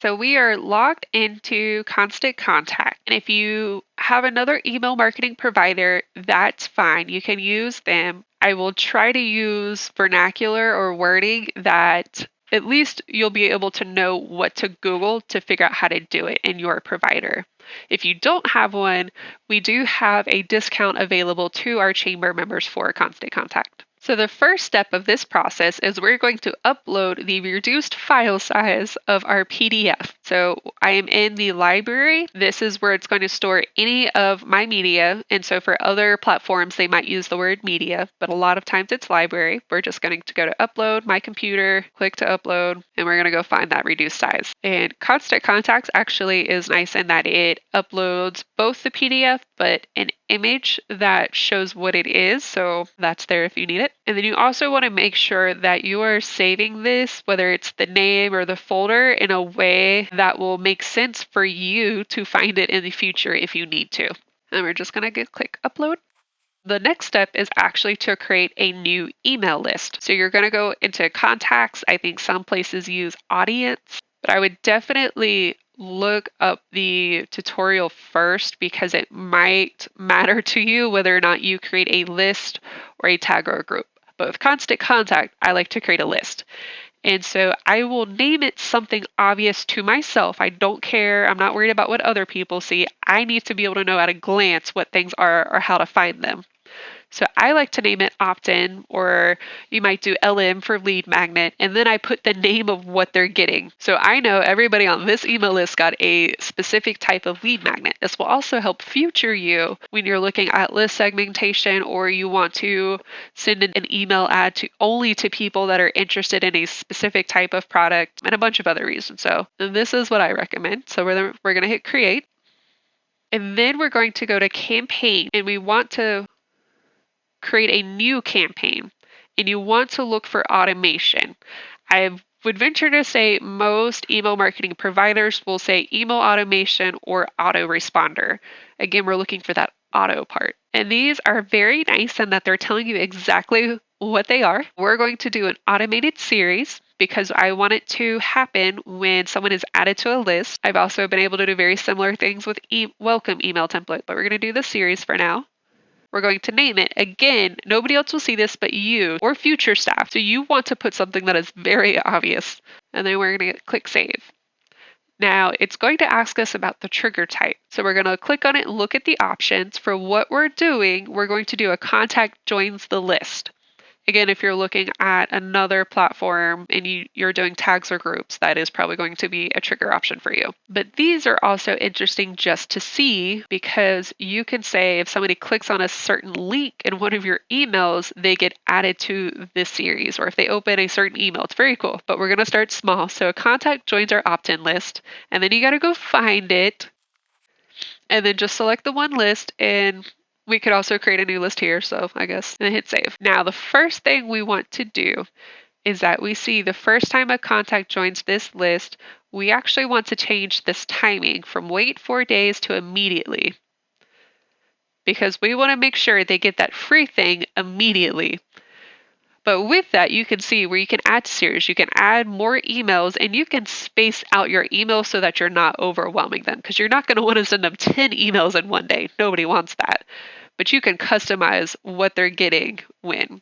So we are logged into Constant Contact. And if you have another email marketing provider, that's fine. You can use them. I will try to use vernacular or wording that at least you'll be able to know what to Google to figure out how to do it in your provider. If you don't have one, we do have a discount available to our chamber members for Constant Contact. So the first step of this process is we're going to upload the reduced file size of our PDF. So I am in the library. This is where it's going to store any of my media. And so for other platforms, they might use the word media, but a lot of times it's library. We're just going to go to upload my computer, click to upload, and we're going to go find that reduced size. And Constant Contacts actually is nice in that it uploads both the PDF, but an image that shows what it is. So that's there if you need it. And then you also want to make sure that you are saving this, whether it's the name or the folder, in a way that will make sense for you to find it in the future if you need to. And we're just going to click upload. The next step is actually to create a new email list. So you're going to go into contacts. I think some places use audience, but I would definitely look up the tutorial first because it might matter to you whether or not you create a list or a tag or a group. But with Constant Contact, I like to create a list. And so I will name it something obvious to myself. I don't care. I'm not worried about what other people see. I need to be able to know at a glance what things are or how to find them. So I like to name it opt-in, or you might do LM for lead magnet, and then I put the name of what they're getting. So I know everybody on this email list got a specific type of lead magnet. This will also help future you when you're looking at list segmentation, or you want to send an email ad to only to people that are interested in a specific type of product, and a bunch of other reasons. So this is what I recommend. So we're going to hit create. And then we're going to go to campaign, and we want to create a new campaign, and you want to look for automation. I would venture to say most email marketing providers will say email automation or autoresponder. Again, we're looking for that auto part. And these are very nice in that they're telling you exactly what they are. We're going to do an automated series because I want it to happen when someone is added to a list. I've also been able to do very similar things with welcome email template, but we're going to do the series for now. We're going to name it. Again, nobody else will see this but you or future staff. So you want to put something that is very obvious. And then we're going to click save. Now it's going to ask us about the trigger type. So we're going to click on it and look at the options. For what we're doing, we're going to do a contact joins the list. Again, if you're looking at another platform and you're doing tags or groups, that is probably going to be a trigger option for you. But these are also interesting just to see because you can say if somebody clicks on a certain link in one of your emails, they get added to this series, or if they open a certain email. It's very cool, but we're going to start small. So a contact joins our opt-in list, and then you got to go find it, and then just select the one list, and we could also create a new list here, so I guess, and hit save. Now, the first thing we want to do is that we see the first time a contact joins this list, we actually want to change this timing from wait 4 days to immediately, because we want to make sure they get that free thing immediately. But with that, you can see where you can add series, you can add more emails, and you can space out your emails so that you're not overwhelming them, because you're not going to want to send them 10 emails in one day. Nobody wants that. But you can customize what they're getting when.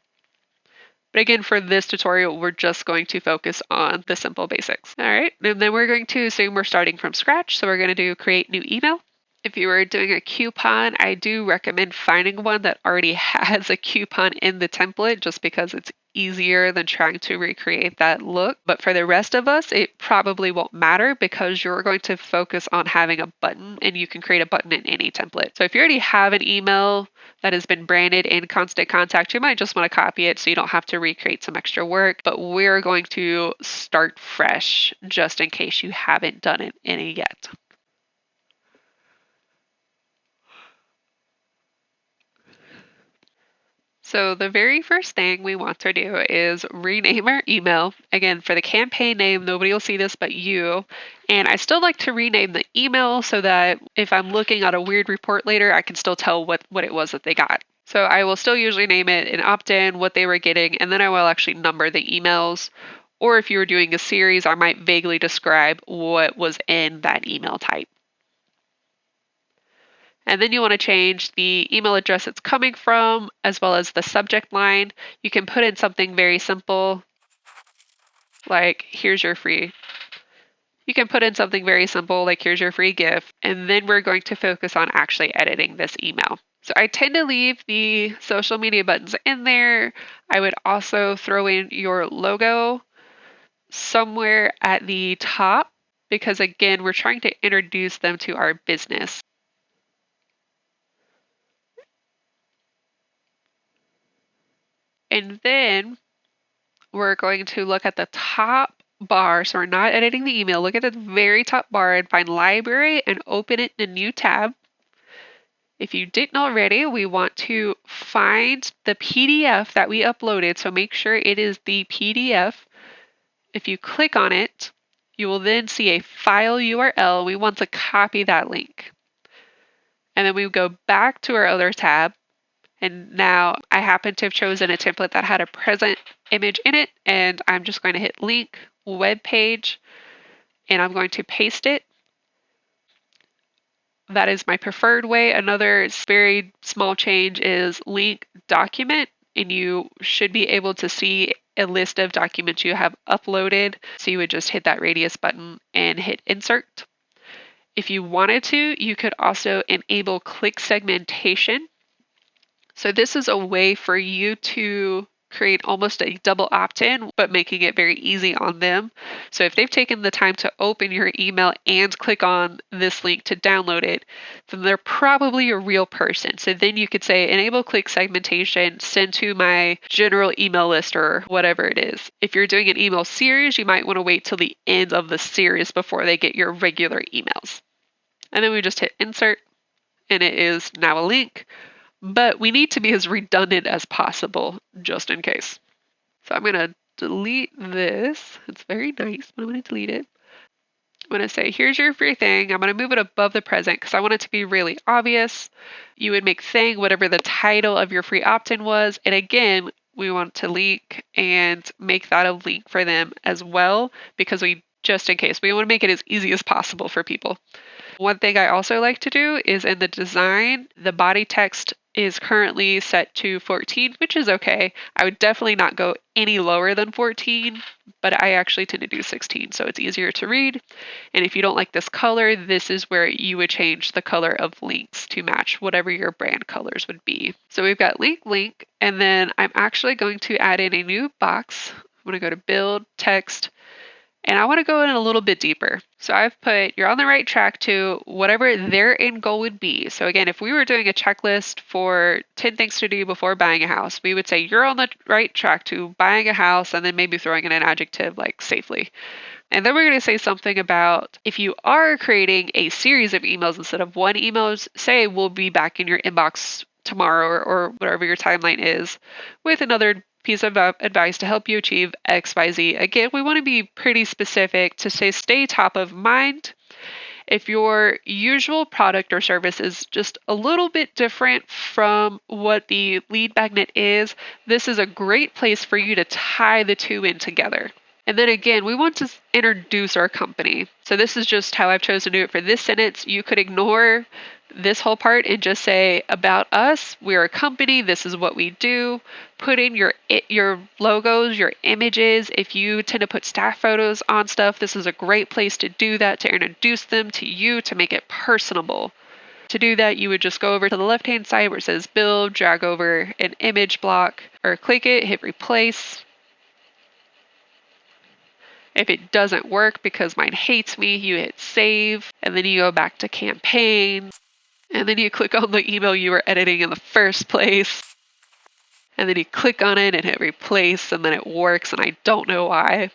But again, for this tutorial, we're just going to focus on the simple basics. All right, and then we're going to assume we're starting from scratch. So we're going to do create new email. If you are doing a coupon, I do recommend finding one that already has a coupon in the template just because it's easier than trying to recreate that look. But for the rest of us, it probably won't matter because you're going to focus on having a button, and you can create a button in any template. So if you already have an email that has been branded in Constant Contact, you might just want to copy it so you don't have to recreate some extra work. But we're going to start fresh just in case you haven't done it any yet. So the very first thing we want to do is rename our email. Again, for the campaign name, nobody will see this but you. And I still like to rename the email so that if I'm looking at a weird report later, I can still tell what it was that they got. So I will still usually name it an opt-in, what they were getting, and then I will actually number the emails. Or if you were doing a series, I might vaguely describe what was in that email type. And then you want to change the email address it's coming from, as well as the subject line. You can put in something very simple, like here's your free. You can put in something very simple, like here's your free gift. And then we're going to focus on actually editing this email. So I tend to leave the social media buttons in there. I would also throw in your logo somewhere at the top because, again, we're trying to introduce them to our business. And then we're going to look at the top bar. So we're not editing the email. Look at the very top bar and find library and open it in a new tab. If you didn't already, we want to find the PDF that we uploaded. So make sure it is the PDF. If you click on it, you will then see a file URL. We want to copy that link. And then we go back to our other tab. And now I happen to have chosen a template that had a present image in it. And I'm just going to hit link, web page, and I'm going to paste it. That is my preferred way. Another very small change is link document, and you should be able to see a list of documents you have uploaded. So you would just hit that radius button and hit insert. If you wanted to, you could also enable click segmentation. So this is a way for you to create almost a double opt-in, but making it very easy on them. So if they've taken the time to open your email and click on this link to download it, then they're probably a real person. So then you could say enable click segmentation, send to my general email list or whatever it is. If you're doing an email series, you might want to wait till the end of the series before they get your regular emails. And then we just hit insert, and it is now a link. But we need to be as redundant as possible, just in case. So I'm going to delete this. It's very nice, but I'm going to delete it. I'm going to say, here's your free thing. I'm going to move it above the present because I want it to be really obvious. You would make thing whatever the title of your free opt-in was. And again, we want to link and make that a link for them as well because just in case, we want to make it as easy as possible for people. One thing I also like to do is in the design, the body text is currently set to 14, which is okay. I would definitely not go any lower than 14, but I actually tend to do 16, so it's easier to read. And if you don't like this color, this is where you would change the color of links to match whatever your brand colors would be. So we've got link, and then I'm actually going to add in a new box. I'm going to go to build, text, and I want to go in a little bit deeper. So I've put, you're on the right track to whatever their end goal would be. So again, if we were doing a checklist for 10 things to do before buying a house, we would say you're on the right track to buying a house and then maybe throwing in an adjective like safely. And then we're going to say something about if you are creating a series of emails instead of one email, say we'll be back in your inbox tomorrow or whatever your timeline is with another piece of advice to help you achieve XYZ. Again, we want to be pretty specific to say stay top of mind. If your usual product or service is just a little bit different from what the lead magnet is, this is a great place for you to tie the two in together. And then again, we want to introduce our company. So this is just how I've chosen to do it for this sentence. You could ignore this whole part and just say about us, we're a company, this is what we do. Put in your logos, your images. If you tend to put staff photos on stuff, this is a great place to do that, to introduce them to you, to make it personable. To do that, you would just go over to the left-hand side where it says build, drag over an image block, or click it, hit replace. If it doesn't work because mine hates me, you hit save, and then you go back to campaign. And then you click on the email you were editing in the first place. And then you click on it and hit replace, and then it works, and I don't know why.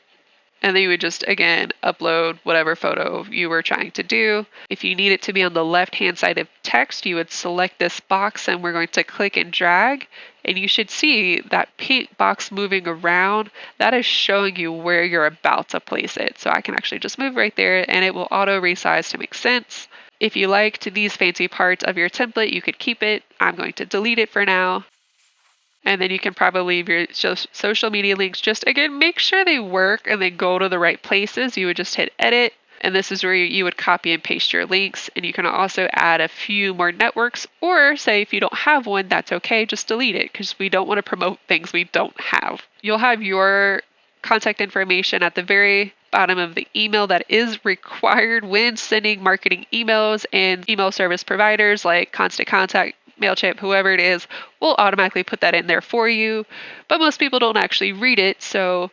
And then you would just, again, upload whatever photo you were trying to do. If you need it to be on the left-hand side of text, you would select this box, and we're going to click and drag. And you should see that pink box moving around. That is showing you where you're about to place it. So I can actually just move right there, and it will auto-resize to make sense. If you liked these fancy parts of your template, you could keep it. I'm going to delete it for now. And then you can probably leave your social media links. Just again, make sure they work and they go to the right places. You would just hit edit. And this is where you would copy and paste your links. And you can also add a few more networks, or say if you don't have one, that's okay. Just delete it because we don't want to promote things we don't have. You'll have your contact information at the very bottom of the email that is required when sending marketing emails, and email service providers like ConstantContact, MailChimp, whoever it is, will automatically put that in there for you. But most people don't actually read it, so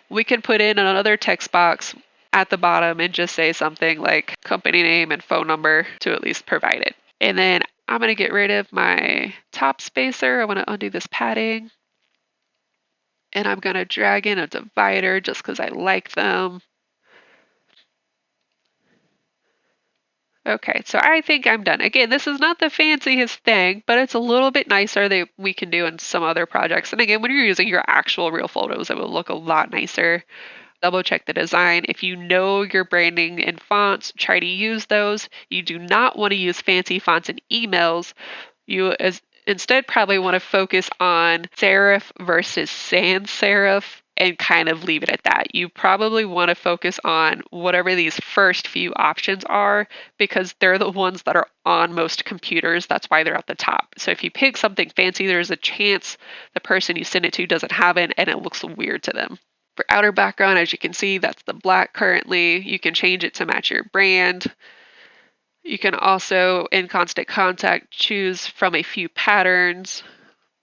we can put in another text box at the bottom and just say something like company name and phone number to at least provide it. And then I'm going to get rid of my top spacer. I want to undo this padding. And I'm going to drag in a divider just because I like them. Okay, so I think I'm done. Again, this is not the fanciest thing, but it's a little bit nicer than we can do in some other projects. And again, when you're using your actual real photos, it will look a lot nicer. Double check the design. If you know your branding and fonts, try to use those. You do not want to use fancy fonts in emails. Instead probably want to focus on serif versus sans serif and kind of leave it at that. You probably want to focus on whatever these first few options are because they're the ones that are on most computers. That's why they're at the top. So if you pick something fancy, there's a chance the person you send it to doesn't have it and it looks weird to them. For outer background, as you can see, that's the black currently. You can change it to match your brand. You can also, in ConstantContact, choose from a few patterns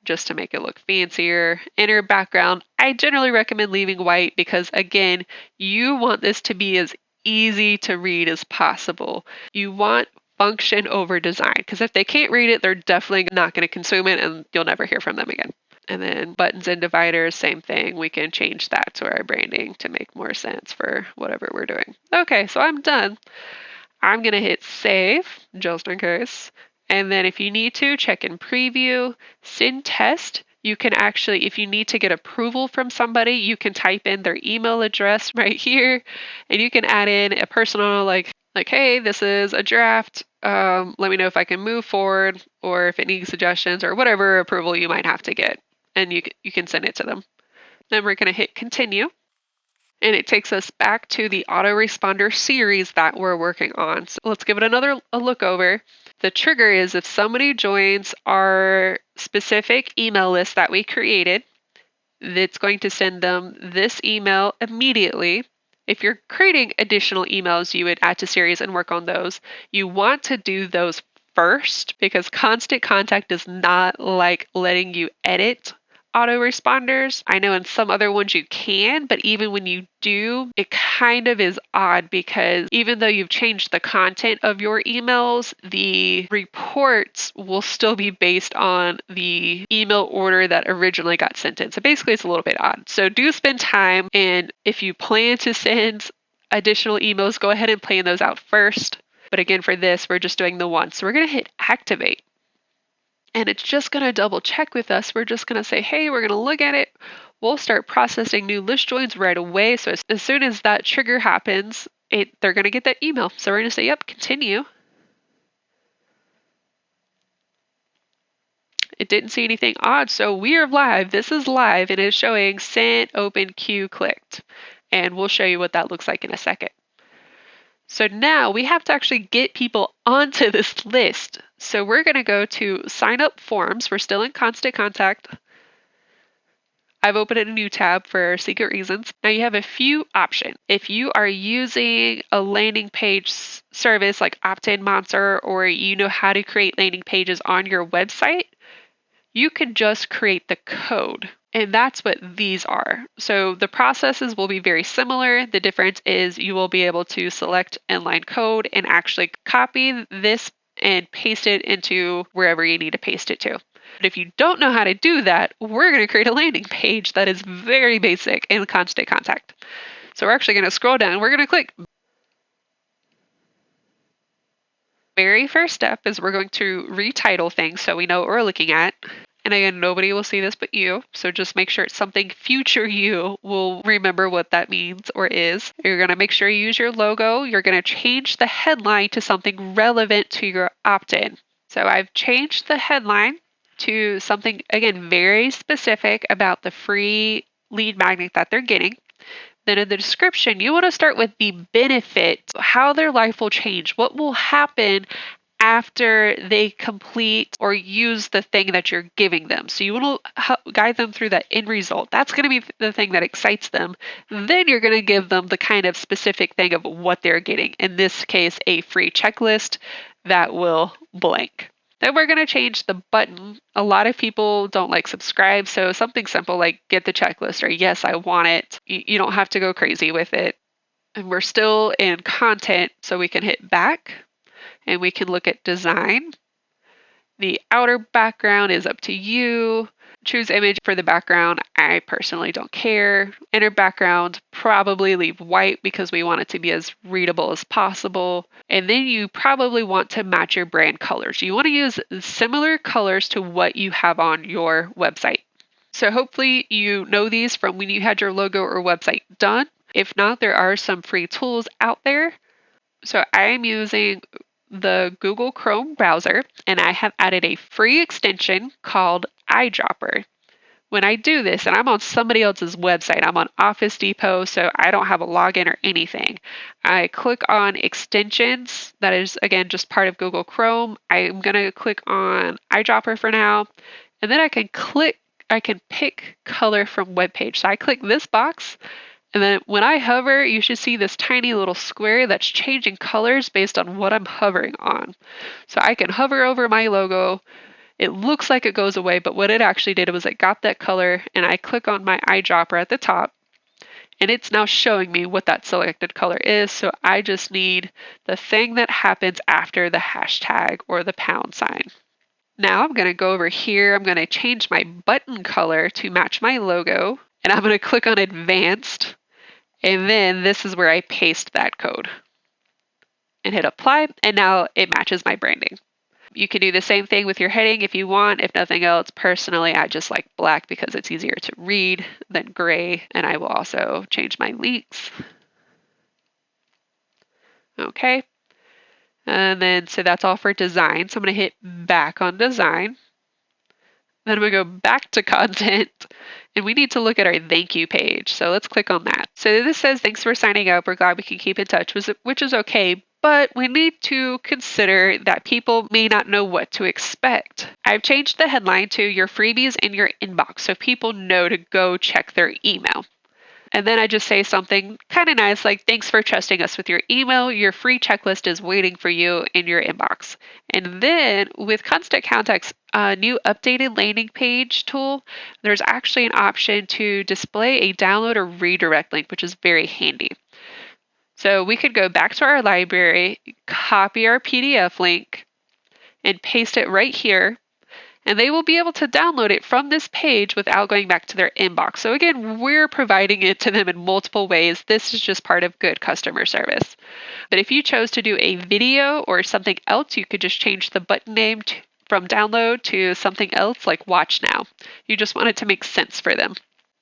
just to make it look fancier. Inner background, I generally recommend leaving white because, again, you want this to be as easy to read as possible. You want function over design because if they can't read it, they're definitely not going to consume it and you'll never hear from them again. And then buttons and dividers, same thing. We can change that to our branding to make more sense for whatever we're doing. Okay, so I'm done. I'm going to hit save, just in case. And then if you need to, check in preview, send test. You can actually, if you need to get approval from somebody, you can type in their email address right here. And you can add in a personal, like hey, this is a draft. Let me know if I can move forward or if it needs suggestions or whatever approval you might have to get. And you can send it to them. Then we're going to hit continue. And it takes us back to the autoresponder series that we're working on. So let's give it a look over. The trigger is if somebody joins our specific email list that we created, it's going to send them this email immediately. If you're creating additional emails, you would add to series and work on those. You want to do those first because ConstantContact does not like letting you edit autoresponders. I know in some other ones you can, but even when you do, it kind of is odd because even though you've changed the content of your emails, the reports will still be based on the email order that originally got sent in. So basically it's a little bit odd. So do spend time, and if you plan to send additional emails, go ahead and plan those out first. But again, for this, we're just doing the one. So we're going to hit activate. And it's just going to double check with us. We're just going to say, hey, we're going to look at it. We'll start processing new list joins right away. So as soon as that trigger happens, they're going to get that email. So we're going to say, yep, continue. It didn't see anything odd. So we are live. This is live and it's showing sent, open, queue, clicked. And we'll show you what that looks like in a second. So now we have to actually get people onto this list. So we're going to go to sign up forms. We're still in ConstantContact. I've opened a new tab for secret reasons. Now you have a few options. If you are using a landing page service like Opt-in Monster, or you know how to create landing pages on your website, you can just create the code. And that's what these are. So the processes will be very similar. The difference is you will be able to select inline code and actually copy this and paste it into wherever you need to paste it to. But if you don't know how to do that, we're going to create a landing page that is very basic in ConstantContact. So we're actually going to scroll down. We're going to click. Very first step is we're going to retitle things so we know what we're looking at. And again, nobody will see this but you. So just make sure it's something future you will remember what that means or is. You're going to make sure you use your logo. You're going to change the headline to something relevant to your opt-in. So I've changed the headline to something, again, very specific about the free lead magnet that they're getting. Then in the description, you want to start with the benefit, how their life will change, what will happen after they complete or use the thing that you're giving them. So you want to guide them through that end result. That's going to be the thing that excites them. Then you're going to give them the kind of specific thing of what they're getting. In this case, a free checklist that will blank. Then we're going to change the button. A lot of people don't like subscribe, so something simple like get the checklist or yes, I want it. You don't have to go crazy with it. And we're still in content, so we can hit back and we can look at design. The outer background is up to you. Choose image for the background. I personally don't care. Inner background, probably leave white because we want it to be as readable as possible. And then you probably want to match your brand colors. You want to use similar colors to what you have on your website. So hopefully you know these from when you had your logo or website done. If not, there are some free tools out there. So I'm using the Google Chrome browser, and I have added a free extension called Eyedropper. When I do this, and I'm on somebody else's website, I'm on Office Depot, so I don't have a login or anything. I click on extensions. That is, again, just part of Google Chrome. I'm going to click on Eyedropper for now, and then I can pick color from web page. So I click this box. And then when I hover, you should see this tiny little square that's changing colors based on what I'm hovering on. So I can hover over my logo. It looks like it goes away, but what it actually did was it got that color, and I click on my eyedropper at the top, and it's now showing me what that selected color is. So I just need the thing that happens after the hashtag or the pound sign. Now I'm going to go over here. I'm going to change my button color to match my logo, and I'm going to click on advanced. And then this is where I paste that code and hit apply. And now it matches my branding. You can do the same thing with your heading if you want. If nothing else, personally, I just like black because it's easier to read than gray. And I will also change my links. Okay. And then, so that's all for design. So I'm going to hit back on design. Then I'm going to go back to content, and we need to look at our thank you page. So let's click on that. So this says, thanks for signing up. We're glad we can keep in touch, which is okay, but we need to consider that people may not know what to expect. I've changed the headline to your freebies in your inbox so people know to go check their email. And then I just say something kind of nice like, thanks for trusting us with your email. Your free checklist is waiting for you in your inbox. And then with ConstantContact's new updated landing page tool, there's actually an option to display a download or redirect link, which is very handy. So we could go back to our library, copy our PDF link, and paste it right here. And they will be able to download it from this page without going back to their inbox. So again, we're providing it to them in multiple ways. This is just part of good customer service. But if you chose to do a video or something else, you could just change the button name from download to something else like watch now. You just want it to make sense for them.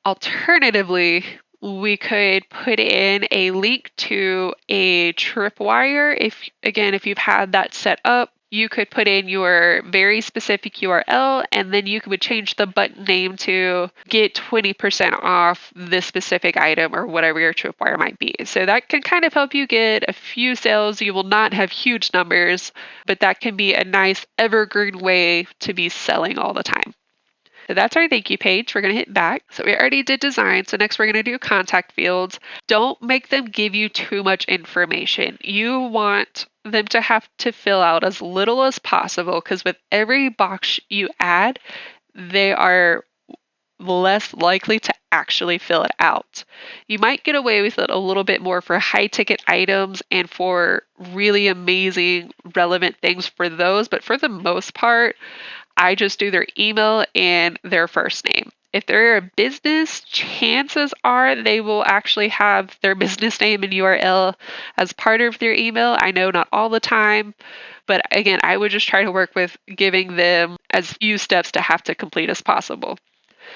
Alternatively, we could put in a link to a tripwire. If you've had that set up, you could put in your very specific URL, and then you would change the button name to get 20% off this specific item or whatever your tripwire might be. So that can kind of help you get a few sales. You will not have huge numbers, but that can be a nice evergreen way to be selling all the time. So that's our thank you page. We're going to hit back. So we already did design. So next we're going to do contact fields. Don't make them give you too much information. You want them to have to fill out as little as possible, because with every box you add, they are less likely to actually fill it out. You might get away with it a little bit more for high ticket items and for really amazing relevant things for those, but for the most part, I just do their email and their first name. If they're a business, chances are they will actually have their business name and URL as part of their email. I know not all the time, but again, I would just try to work with giving them as few steps to have to complete as possible.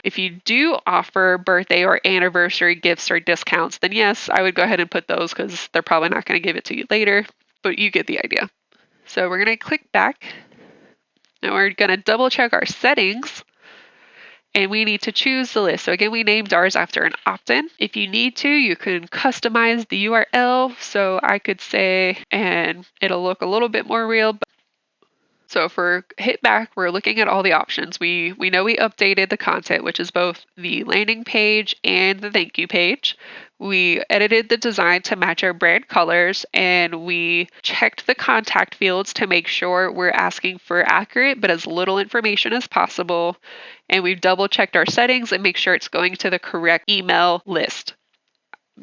If you do offer birthday or anniversary gifts or discounts, then yes, I would go ahead and put those because they're probably not going to give it to you later, but you get the idea. So we're going to click back. Now we're going to double check our settings and we need to choose the list. So again, we named ours after an opt-in. If you need to, you can customize the URL. So I could say, and it'll look a little bit more real. So if we're hit back, we're looking at all the options. We know we updated the content, which is both the landing page and the thank you page. We edited the design to match our brand colors, and we checked the contact fields to make sure we're asking for accurate but as little information as possible. And we've double checked our settings and make sure it's going to the correct email list.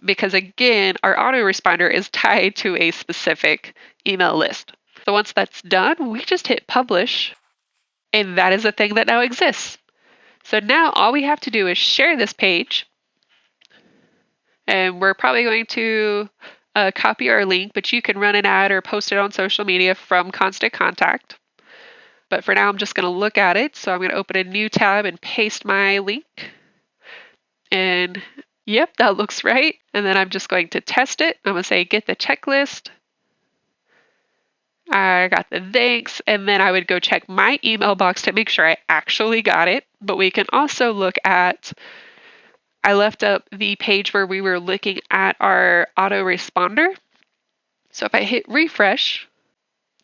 Because again, our autoresponder is tied to a specific email list. So once that's done, we just hit publish, and that is a thing that now exists. So now all we have to do is share this page, and we're probably going to copy our link, but you can run an ad or post it on social media from ConstantContact. But for now, I'm just going to look at it. So I'm going to open a new tab and paste my link. And yep, that looks right. And then I'm just going to test it. I'm going to say get the checklist. I got the thanks, and then I would go check my email box to make sure I actually got it. But we can also look at, I left up the page where we were looking at our autoresponder. So if I hit refresh,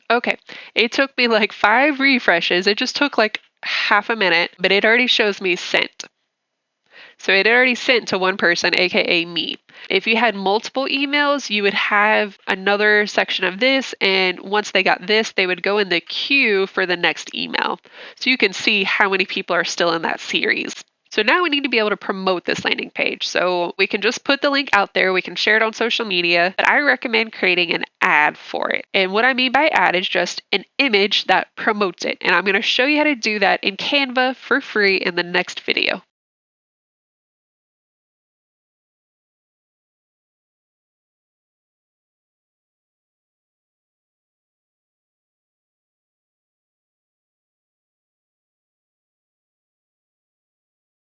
okay, it took me like 5 refreshes. It just took like half a minute, but it already shows me sent. So it already sent to one person, aka me. If you had multiple emails, you would have another section of this, and once they got this, they would go in the queue for the next email. So you can see how many people are still in that series. So now we need to be able to promote this landing page. So we can just put the link out there, we can share it on social media, but I recommend creating an ad for it. And what I mean by ad is just an image that promotes it. And I'm going to show you how to do that in Canva for free in the next video.